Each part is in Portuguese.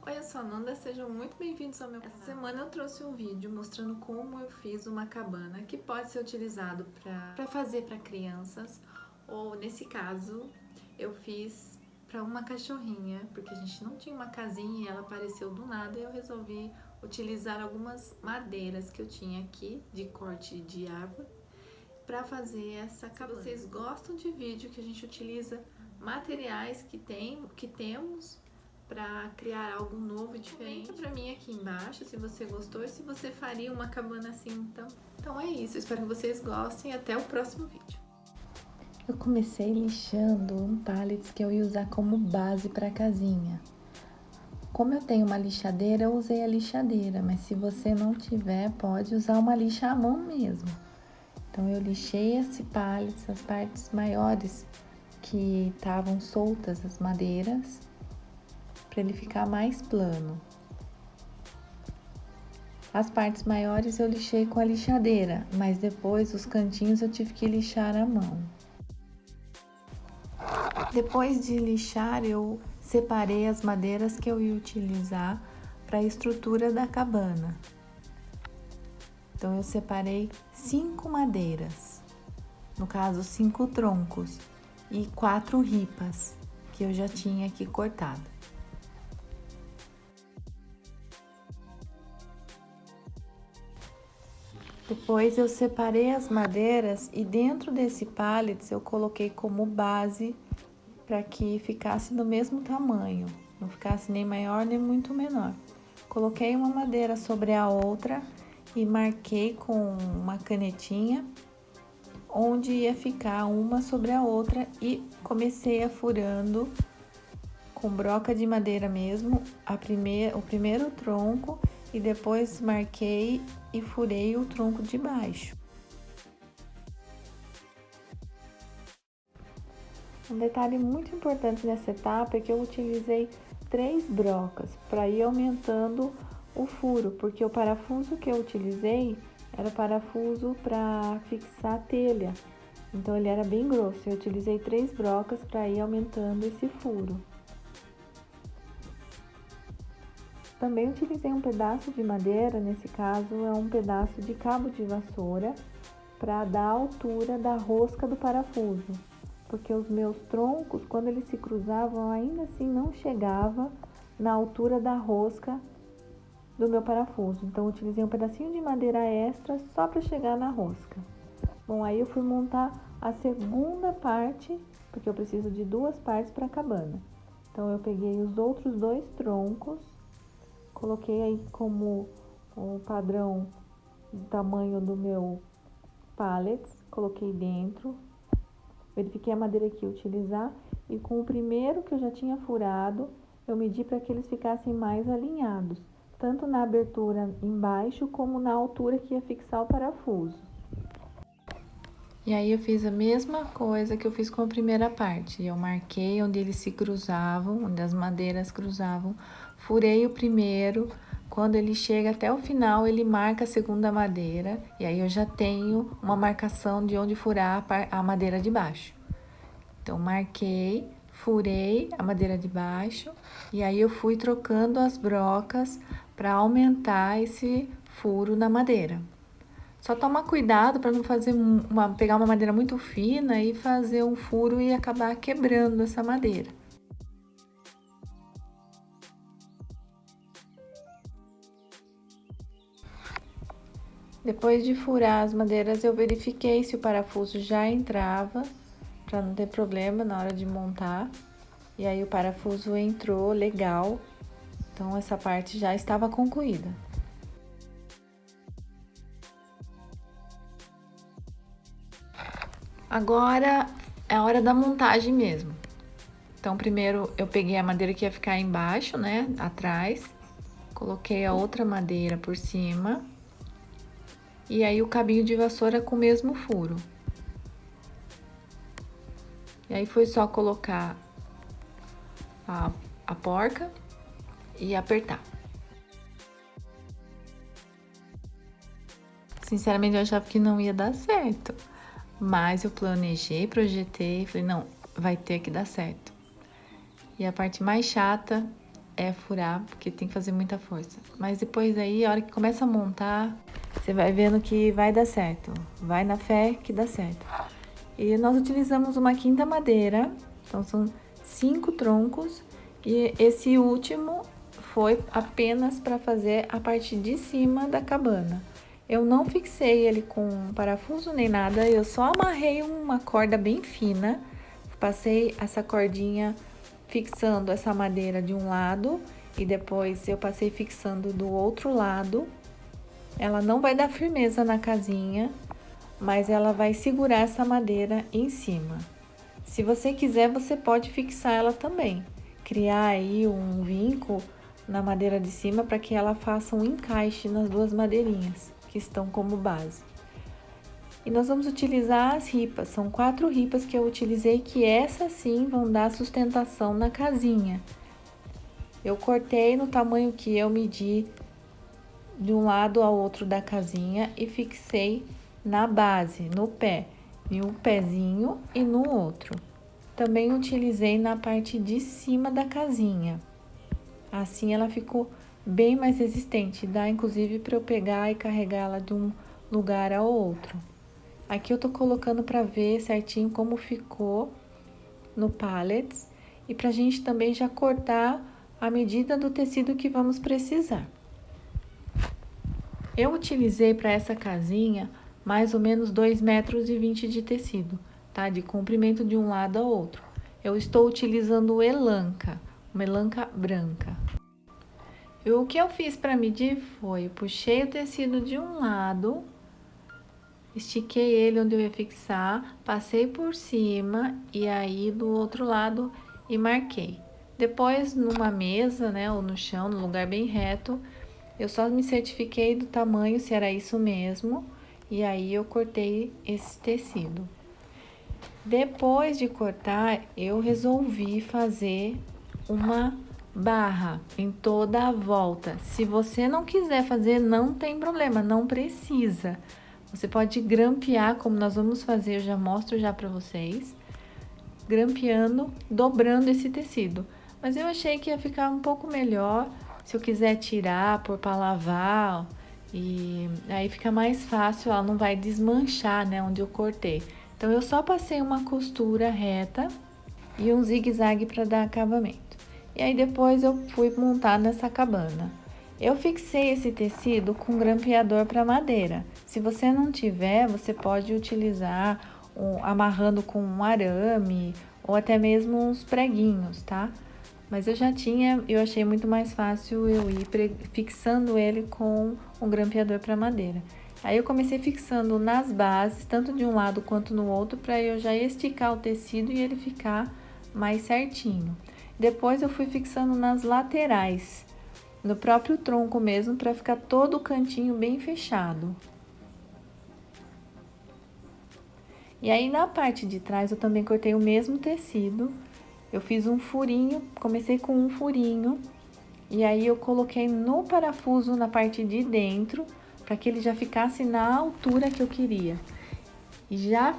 Oi, eu sou a Nanda, sejam muito bem-vindos ao meu canal. Essa semana eu trouxe um vídeo mostrando como eu fiz uma cabana que pode ser utilizado para fazer para crianças, ou nesse caso eu fiz para uma cachorrinha, porque a gente não tinha uma casinha e ela apareceu do nada e eu resolvi utilizar algumas madeiras que eu tinha aqui de corte de árvore para fazer essa cabana. Se vocês gostam de vídeo que a gente utiliza materiais que temos para criar algo novo e diferente, comenta para mim aqui embaixo se você gostou e se você faria uma cabana assim então. Então é isso, espero que vocês gostem e até o próximo vídeo. Eu comecei lixando um pallet que eu ia usar como base para a casinha. Como eu tenho uma lixadeira, eu usei a lixadeira, mas se você não tiver, pode usar uma lixa à mão mesmo. Então eu lixei esse pallet, as partes maiores que estavam soltas, as madeiras, para ele ficar mais plano. As partes maiores eu lixei com a lixadeira, mas depois os cantinhos eu tive que lixar à mão. Depois de lixar, eu separei as madeiras que eu ia utilizar para a estrutura da cabana. Então eu separei 5 madeiras, no caso 5 troncos e 4 ripas que eu já tinha aqui cortado. Depois eu separei as madeiras e dentro desse pallet eu coloquei como base para que ficasse do mesmo tamanho, não ficasse nem maior nem muito menor. Coloquei uma madeira sobre a outra e marquei com uma canetinha onde ia ficar uma sobre a outra e comecei a furando com broca de madeira mesmo o primeiro tronco e depois marquei e furei o tronco de baixo. Um detalhe muito importante nessa etapa é que eu utilizei 3 brocas para ir aumentando o furo, porque o parafuso que eu utilizei era parafuso para fixar a telha, então ele era bem grosso. Eu utilizei 3 brocas para ir aumentando esse furo. Também utilizei um pedaço de madeira, nesse caso é um pedaço de cabo de vassoura, para dar a altura da rosca do parafuso, porque os meus troncos, quando eles se cruzavam, ainda assim não chegava na altura da rosca do meu parafuso. Então eu utilizei um pedacinho de madeira extra só para chegar na rosca. Bom, aí eu fui montar a segunda parte, porque eu preciso de 2 partes para a cabana. Então eu peguei os outros 2 troncos, coloquei aí como o padrão do tamanho do meu pallet, coloquei dentro, verifiquei a madeira que ia utilizar e com o primeiro que eu já tinha furado, eu medi para que eles ficassem mais alinhados, tanto na abertura embaixo como na altura que ia fixar o parafuso. E aí eu fiz a mesma coisa que eu fiz com a primeira parte. Eu marquei onde eles se cruzavam, onde as madeiras cruzavam, furei o primeiro. Quando ele chega até o final, ele marca a segunda madeira. E aí eu já tenho uma marcação de onde furar a madeira de baixo. Então, marquei, furei a madeira de baixo. E aí eu fui trocando as brocas para aumentar esse furo na madeira. Só toma cuidado para não pegar uma madeira muito fina e fazer um furo e acabar quebrando essa madeira. Depois de furar as madeiras, eu verifiquei se o parafuso já entrava, para não ter problema na hora de montar. E aí o parafuso entrou legal, então essa parte já estava concluída. Agora é a hora da montagem mesmo. Então, primeiro eu peguei a madeira que ia ficar embaixo, né, atrás, coloquei a outra madeira por cima e aí o cabinho de vassoura com o mesmo furo. E aí foi só colocar a porca e apertar. Sinceramente, eu achava que não ia dar certo, mas eu planejei, projetei, falei, não, vai ter que dar certo. E a parte mais chata é furar, porque tem que fazer muita força. Mas depois aí, a hora que começa a montar, você vai vendo que vai dar certo. Vai na fé que dá certo. E nós utilizamos uma quinta madeira, então são 5 troncos. E esse último foi apenas para fazer a parte de cima da cabana. Eu não fixei ele com parafuso nem nada, eu só amarrei uma corda bem fina. Passei essa cordinha fixando essa madeira de um lado e depois eu passei fixando do outro lado. Ela não vai dar firmeza na casinha, mas ela vai segurar essa madeira em cima. Se você quiser, você pode fixar ela também. Criar aí um vinco na madeira de cima para que ela faça um encaixe nas duas madeirinhas que estão como base. E nós vamos utilizar as ripas, são 4 ripas que eu utilizei, que essas sim vão dar sustentação na casinha. Eu cortei no tamanho que eu medi de um lado ao outro da casinha e fixei na base, no pé, em um pezinho e no outro. Também utilizei na parte de cima da casinha. Assim ela ficou bem mais resistente, dá inclusive para eu pegar e carregá-la de um lugar ao outro. Aqui eu tô colocando para ver certinho como ficou no pallets e pra gente também já cortar a medida do tecido que vamos precisar. Eu utilizei para essa casinha mais ou menos 2,20 metros de tecido, tá? De comprimento de um lado ao outro. Eu estou utilizando o elanca, uma elanca branca. E o que eu fiz para medir foi, puxei o tecido de um lado, estiquei ele onde eu ia fixar, passei por cima e aí do outro lado e marquei. Depois, numa mesa, né, ou no chão, num lugar bem reto, eu só me certifiquei do tamanho, se era isso mesmo, e aí eu cortei esse tecido. Depois de cortar, eu resolvi fazer uma barra em toda a volta. Se você não quiser fazer, não tem problema, não precisa. Você pode grampear, como nós vamos fazer, eu já mostro já para vocês. Grampeando, dobrando esse tecido. Mas eu achei que ia ficar um pouco melhor se eu quiser tirar, pôr para lavar. E aí fica mais fácil, ela não vai desmanchar, né, onde eu cortei. Então, eu só passei uma costura reta e um zigue-zague para dar acabamento. E aí, depois eu fui montar nessa cabana. Eu fixei esse tecido com grampeador para madeira. Se você não tiver, você pode utilizar amarrando com um arame ou até mesmo uns preguinhos, tá? Mas eu já tinha, eu achei muito mais fácil eu ir fixando ele com um grampeador para madeira. Aí eu comecei fixando nas bases, tanto de um lado quanto no outro, para eu já esticar o tecido e ele ficar mais certinho. Depois eu fui fixando nas laterais, no próprio tronco mesmo, para ficar todo o cantinho bem fechado. E aí na parte de trás eu também cortei o mesmo tecido. Eu fiz um furinho, comecei com um furinho, e aí eu coloquei no parafuso na parte de dentro, para que ele já ficasse na altura que eu queria. E já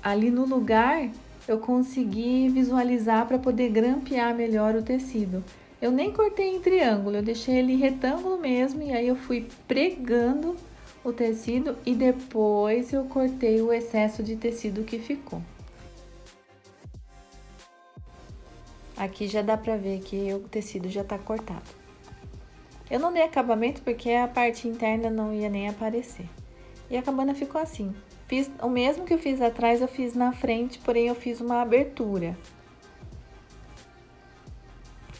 ali no lugar eu consegui visualizar para poder grampear melhor o tecido. Eu nem cortei em triângulo, eu deixei ele retângulo mesmo, e aí eu fui pregando o tecido e depois eu cortei o excesso de tecido que ficou. Aqui já dá pra ver que o tecido já tá cortado. Eu não dei acabamento porque a parte interna não ia nem aparecer. E a cabana ficou assim. Fiz o mesmo que eu fiz atrás, eu fiz na frente, porém eu fiz uma abertura.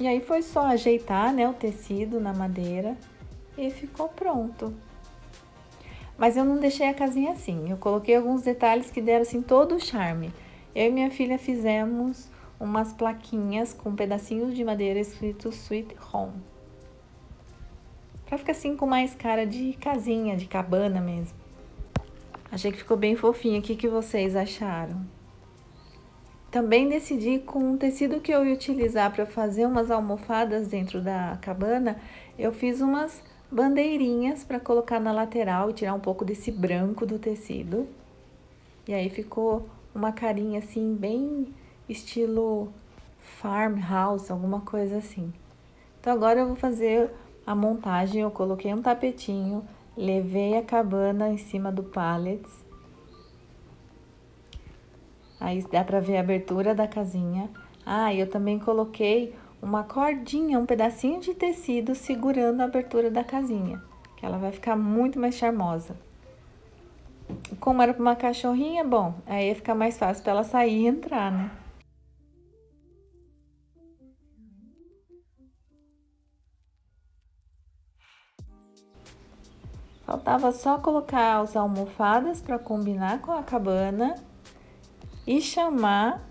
E aí foi só ajeitar, né, o tecido na madeira e ficou pronto. Mas eu não deixei a casinha assim. Eu coloquei alguns detalhes que deram assim todo o charme. Eu e minha filha fizemos umas plaquinhas com pedacinhos de madeira escrito Sweet Home. Pra ficar assim com mais cara de casinha, de cabana mesmo. Achei que ficou bem fofinho. O que vocês acharam? Também decidi com o tecido que eu ia utilizar para fazer umas almofadas dentro da cabana, eu fiz umas bandeirinhas para colocar na lateral e tirar um pouco desse branco do tecido. E aí ficou uma carinha assim, bem estilo farmhouse, alguma coisa assim. Então agora eu vou fazer a montagem. Eu coloquei um tapetinho, levei a cabana em cima do pallets. Aí dá pra ver a abertura da casinha. Ah, e eu também coloquei uma cordinha, um pedacinho de tecido segurando a abertura da casinha, que ela vai ficar muito mais charmosa. Como era para uma cachorrinha, bom, aí ia ficar mais fácil para ela sair e entrar, né? Faltava só colocar as almofadas para combinar com a cabana e chamar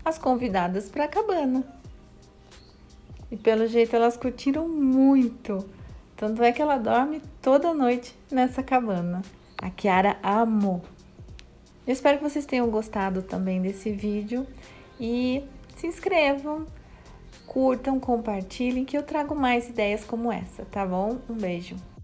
as convidadas para a cabana. E pelo jeito elas curtiram muito. Tanto é que ela dorme toda noite nessa cabana. A Kiara amou. Eu espero que vocês tenham gostado também desse vídeo e se inscrevam, curtam, compartilhem que eu trago mais ideias como essa, tá bom? Um beijo!